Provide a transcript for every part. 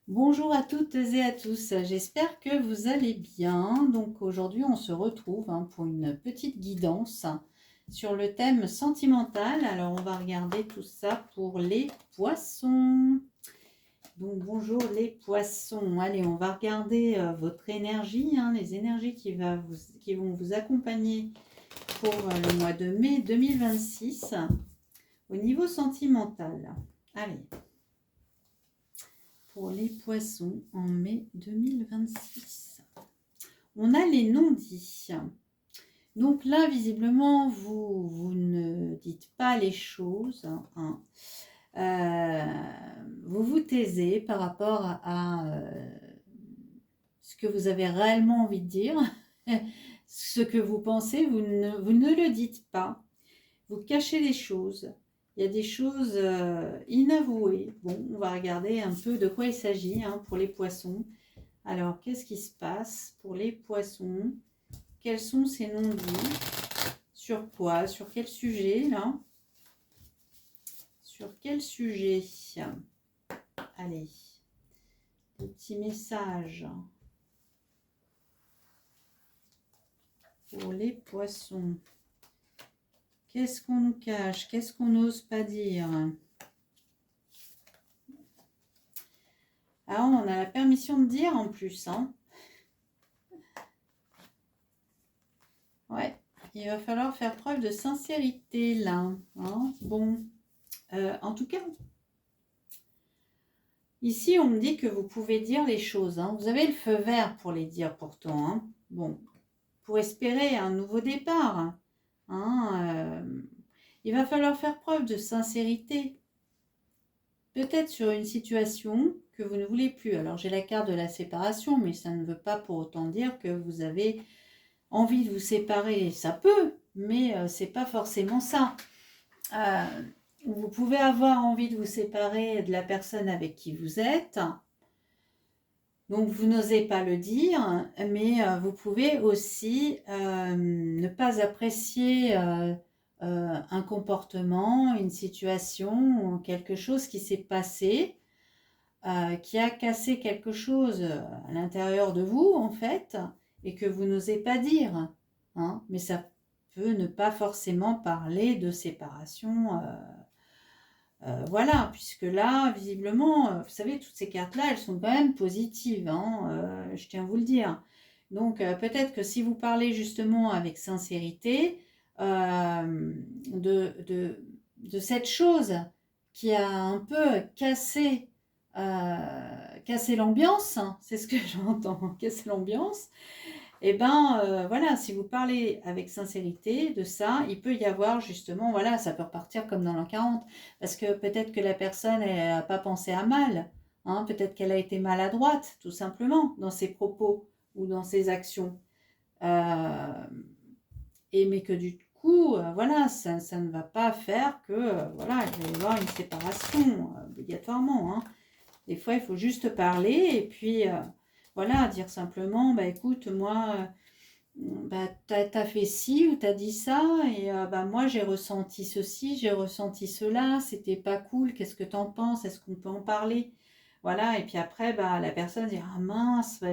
Bonjour à toutes et à tous, j'espère que vous allez bien. Donc aujourd'hui on se retrouve pour une petite guidance sur le thème sentimental. Alors on va regarder tout ça pour les poissons. Donc bonjour les poissons, allez on va regarder votre énergie, les énergies qui vont vous accompagner pour le mois de mai 2026 au niveau sentimental. Allez. Pour les poissons en mai 2026. On a les non-dits. Donc là, visiblement, vous ne dites pas les choses. Vous vous taisez par rapport à ce que vous avez réellement envie de dire. Ce que vous pensez, vous ne le dites pas. Vous cachez les choses. Il y a des choses inavouées. Bon, on va regarder un peu de quoi il s'agit pour les poissons. Alors, qu'est-ce qui se passe pour les poissons? Quels sont ces non-dits? Sur quoi? Sur quel sujet, là? Sur quel sujet? Allez, petit message pour les poissons. Qu'est-ce qu'on nous cache? Qu'est-ce qu'on n'ose pas dire? Ah, on a la permission de dire en plus, Ouais, il va falloir faire preuve de sincérité là. Bon, en tout cas, ici on me dit que vous pouvez dire les choses. Vous avez le feu vert pour les dire pourtant. Bon, pour espérer un nouveau départ. Il va falloir faire preuve de sincérité. Peut-être sur une situation que vous ne voulez plus. Alors j'ai la carte de la séparation, mais ça ne veut pas pour autant dire que vous avez envie de vous séparer. Ça peut, mais c'est pas forcément ça. Vous pouvez avoir envie de vous séparer de la personne avec qui vous êtes. Donc vous n'osez pas le dire, mais vous pouvez aussi ne pas apprécier un comportement, une situation, quelque chose qui s'est passé, qui a cassé quelque chose à l'intérieur de vous en fait, et que vous n'osez pas dire. Mais ça peut ne pas forcément parler de séparation. Voilà, puisque là, visiblement, vous savez, toutes ces cartes-là, elles sont quand même positives, je tiens à vous le dire. Donc, peut-être que si vous parlez justement avec sincérité de cette chose qui a un peu cassé l'ambiance, c'est ce que j'entends, casser l'ambiance, et voilà, si vous parlez avec sincérité de ça, il peut y avoir justement, voilà, ça peut repartir comme dans l'an 40, parce que peut-être que la personne, elle n'a pas pensé à mal, peut-être qu'elle a été maladroite, tout simplement, dans ses propos ou dans ses actions. Mais que du coup, voilà, ça ne va pas faire que, voilà, il va y avoir une séparation, obligatoirement. Des fois, il faut juste parler et puis, voilà, dire simplement, bah écoute, moi, t'as fait ci ou t'as dit ça et moi j'ai ressenti ceci, j'ai ressenti cela, c'était pas cool, qu'est-ce que t'en penses, est-ce qu'on peut en parler? Voilà, et puis après la personne dit ah mince,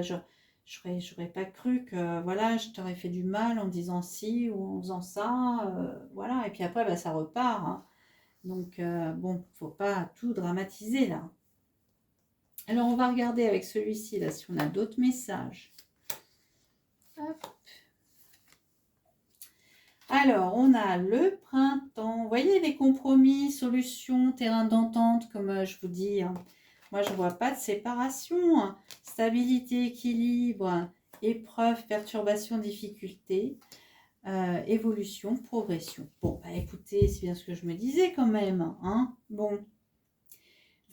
j'aurais pas cru que voilà, je t'aurais fait du mal en disant ci ou en faisant ça, voilà, et puis après ça repart. Donc bon, faut pas tout dramatiser là. Alors on va regarder avec celui-ci là si on a d'autres messages. Hop. Alors, on a le printemps. Vous voyez les compromis, solutions, terrain d'entente, comme je vous dis. Moi, je ne vois pas de séparation. Stabilité, équilibre, épreuve, perturbation, difficulté, évolution, progression. Bon, écoutez, c'est bien ce que je me disais quand même. Bon,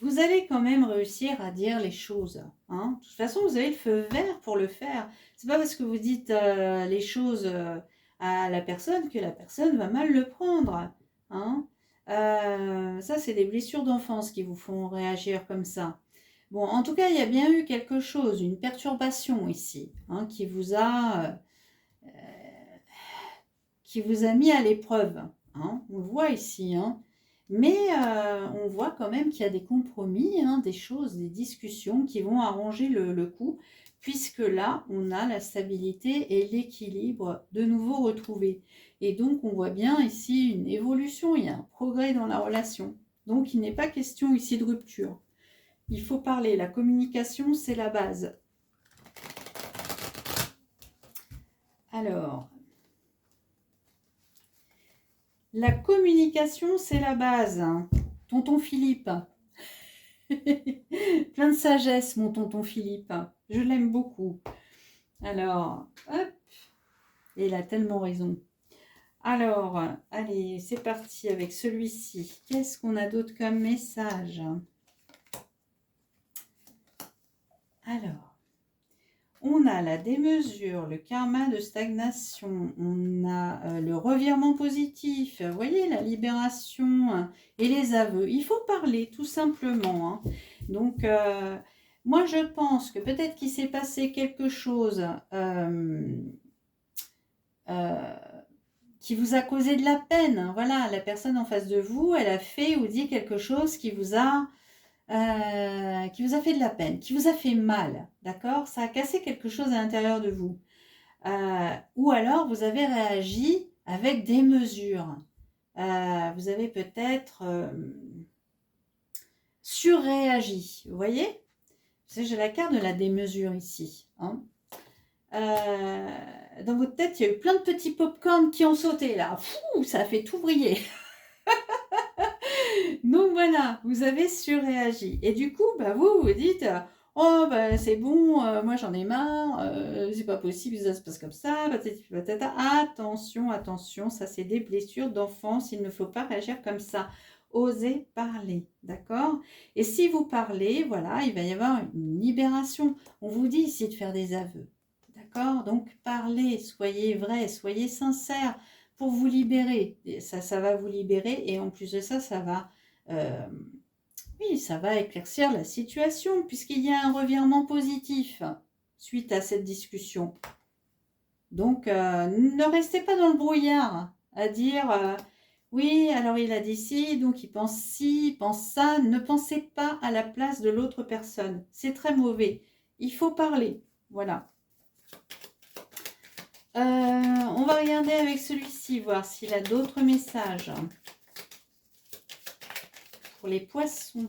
vous allez quand même réussir à dire les choses. De toute façon, vous avez le feu vert pour le faire. C'est pas parce que vous dites les choses à la personne que la personne va mal le prendre. Ça, c'est des blessures d'enfance qui vous font réagir comme ça. Bon, en tout cas, il y a bien eu quelque chose, une perturbation ici, qui vous a mis à l'épreuve. On le voit ici. Mais on voit quand même qu'il y a des compromis, hein, des choses, des discussions qui vont arranger le coup, puisque là, on a la stabilité et l'équilibre de nouveau retrouvés. Et donc, on voit bien ici une évolution, il y a un progrès dans la relation. Donc, il n'est pas question ici de rupture. Il faut parler, la communication, c'est la base. Alors, la communication, c'est la base. Tonton Philippe. Plein de sagesse, mon tonton Philippe. Je l'aime beaucoup. Alors, hop. Et il a tellement raison. Alors, allez, c'est parti avec celui-ci. Qu'est-ce qu'on a d'autre comme message? Alors, on a la démesure, le karma de stagnation, on a le revirement positif, vous voyez, la libération et les aveux. Il faut parler, tout simplement. Hein. Donc, moi, je pense que peut-être qu'il s'est passé quelque chose qui vous a causé de la peine. Voilà, la personne en face de vous, elle a fait ou dit quelque chose qui vous a fait de la peine, qui vous a fait mal, d'accord? Ça a cassé quelque chose à l'intérieur de vous. Ou alors, vous avez réagi avec des mesures. Vous avez peut-être surréagi, vous voyez? Parce que j'ai la carte de la démesure ici. Hein. Dans votre tête, il y a eu plein de petits pop-corn qui ont sauté là. Fou, ça a fait tout briller. Donc voilà, vous avez surréagi. Et du coup, bah, vous vous dites, oh bah, c'est bon, moi j'en ai marre, c'est pas possible, ça se passe comme ça, patati patata. Attention, attention, ça c'est des blessures d'enfance, il ne faut pas réagir comme ça. Osez parler, d'accord? Et si vous parlez, voilà, il va y avoir une libération. On vous dit ici de faire des aveux, d'accord? Donc parlez, soyez vrai, soyez sincère pour vous libérer. Et ça va vous libérer et en plus de ça, ça va oui, ça va éclaircir la situation puisqu'il y a un revirement positif suite à cette discussion. Donc, ne restez pas dans le brouillard à dire oui, alors il a dit ci, donc il pense ci, il pense ça. Ne pensez pas à la place de l'autre personne. C'est très mauvais. Il faut parler. Voilà. On va regarder avec celui-ci, voir s'il a d'autres messages. Pour les poissons.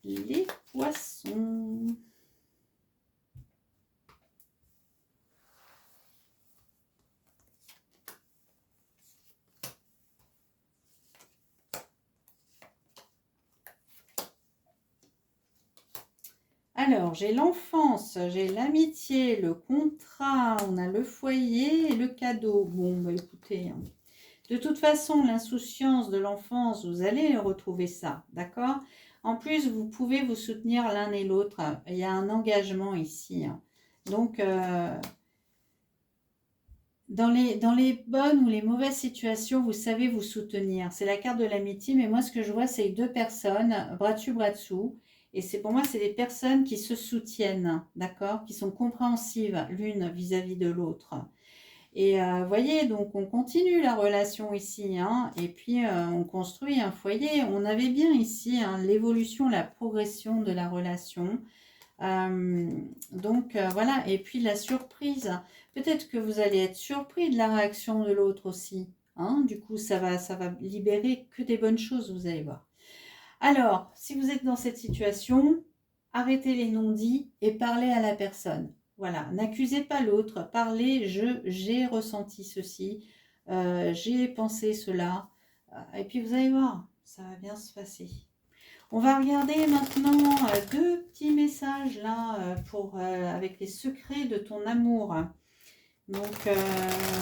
Les poissons. Alors, j'ai l'enfance, j'ai l'amitié, le contrat, on a le foyer et le cadeau. Bon, bah écoutez, hein. De toute façon, l'insouciance de l'enfance, vous allez retrouver ça, d'accord? En plus, vous pouvez vous soutenir l'un et l'autre. Il y a un engagement ici. Hein. Donc, dans les bonnes ou les mauvaises situations, vous savez vous soutenir. C'est la carte de l'amitié, mais moi, ce que je vois, c'est deux personnes, bras dessus, bras dessous. Et c'est pour moi, c'est des personnes qui se soutiennent, d'accord? Qui sont compréhensives l'une vis-à-vis de l'autre. Et voyez, donc on continue la relation ici, hein, et puis on construit un foyer. On avait bien ici hein, l'évolution, la progression de la relation. Donc voilà, et puis la surprise. Peut-être que vous allez être surpris de la réaction de l'autre aussi. Hein, du coup, ça va libérer que des bonnes choses, vous allez voir. Alors, si vous êtes dans cette situation, arrêtez les non-dits et parlez à la personne. Voilà, n'accusez pas l'autre, parlez, j'ai ressenti ceci, j'ai pensé cela, et puis vous allez voir, ça va bien se passer. On va regarder maintenant deux petits messages là avec les secrets de ton amour. Donc,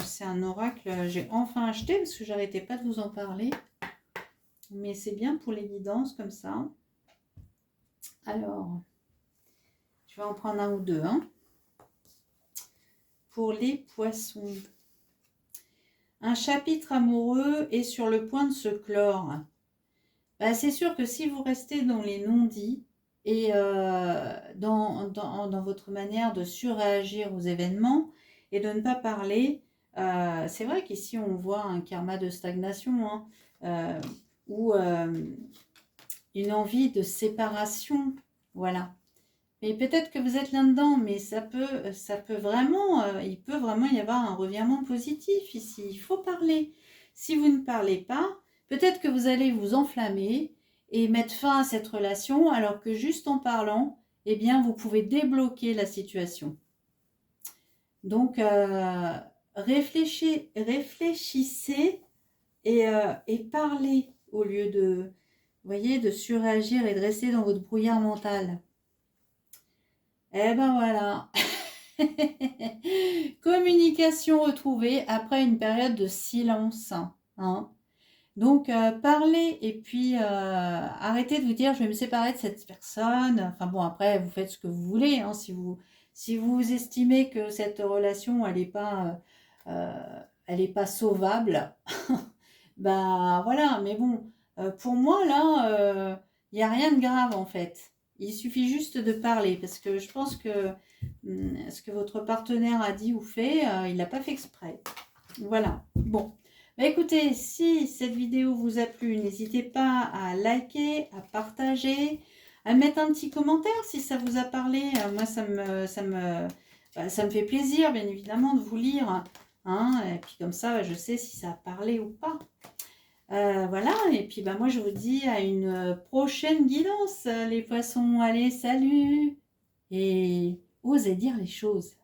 c'est un oracle, j'ai enfin acheté parce que j'arrêtais pas de vous en parler. Mais c'est bien pour l'évidence comme ça. Alors, je vais en prendre un ou deux. Hein. Pour les poissons. Un chapitre amoureux est sur le point de se clore. Bah, c'est sûr que si vous restez dans les non-dits et dans votre manière de surréagir aux événements et de ne pas parler, C'est vrai qu'ici, on voit un karma de stagnation, hein, ou une envie de séparation, voilà. Mais peut-être que vous êtes là-dedans, mais ça peut vraiment, il peut vraiment y avoir un revirement positif ici. Il faut parler. Si vous ne parlez pas, peut-être que vous allez vous enflammer et mettre fin à cette relation, alors que juste en parlant, eh bien, vous pouvez débloquer la situation. Donc, réfléchissez et parlez au lieu de, vous voyez, de surréagir et de rester dans votre brouillard mental. Eh ben voilà. Communication retrouvée après une période de silence, hein. Donc, parlez et puis arrêtez de vous dire je vais me séparer de cette personne. Enfin bon, après, vous faites ce que vous voulez, hein. Si vous estimez que cette relation, elle est pas sauvable, bah voilà. Mais bon, pour moi, là, il n'y a rien de grave en fait. Il suffit juste de parler parce que je pense que ce que votre partenaire a dit ou fait, il n'a pas fait exprès. Voilà. Bon. Bah écoutez, si cette vidéo vous a plu, n'hésitez pas à liker, à partager, à mettre un petit commentaire si ça vous a parlé. Moi, ça me fait plaisir, bien évidemment, de vous lire, hein, et puis comme ça, je sais si ça a parlé ou pas. Voilà, et puis bah, moi, je vous dis à une prochaine guidance, les poissons. Allez, salut! Et osez dire les choses.